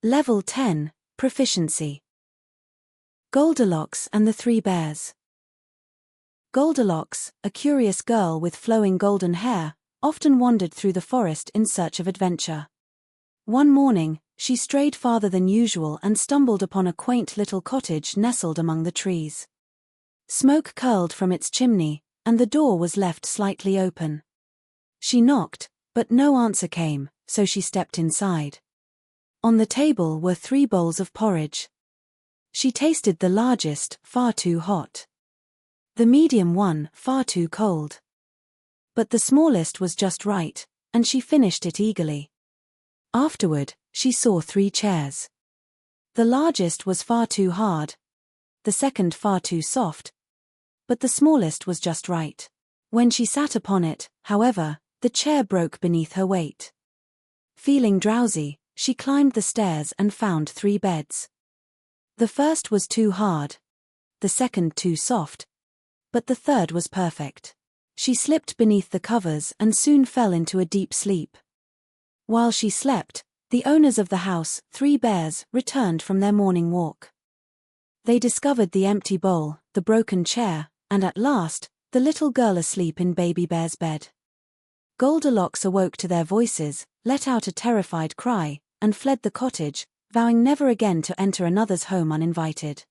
Level 10, Proficiency. Goldilocks and the Three Bears. Goldilocks, a curious girl with flowing golden hair, often wandered through the forest in search of adventure. One morning, she strayed farther than usual and stumbled upon a quaint little cottage nestled among the trees. Smoke curled from its chimney, and the door was left slightly open. She knocked, but no answer came, so she stepped inside. On the table were 3 bowls of porridge. She tasted the largest, far too hot. The medium one, far too cold. But the smallest was just right, and she finished it eagerly. Afterward, she saw 3 chairs. The largest was far too hard, the second far too soft, but the smallest was just right. When she sat upon it, however, the chair broke beneath her weight. Feeling drowsy, she climbed the stairs and found 3 beds. The first was too hard, the second too soft, but the third was perfect. She slipped beneath the covers and soon fell into a deep sleep. While she slept, the owners of the house, 3 bears, returned from their morning walk. They discovered the empty bowl, the broken chair, and at last, the little girl asleep in Baby Bear's bed. Goldilocks awoke to their voices, let out a terrified cry, and fled the cottage, vowing never again to enter another's home uninvited.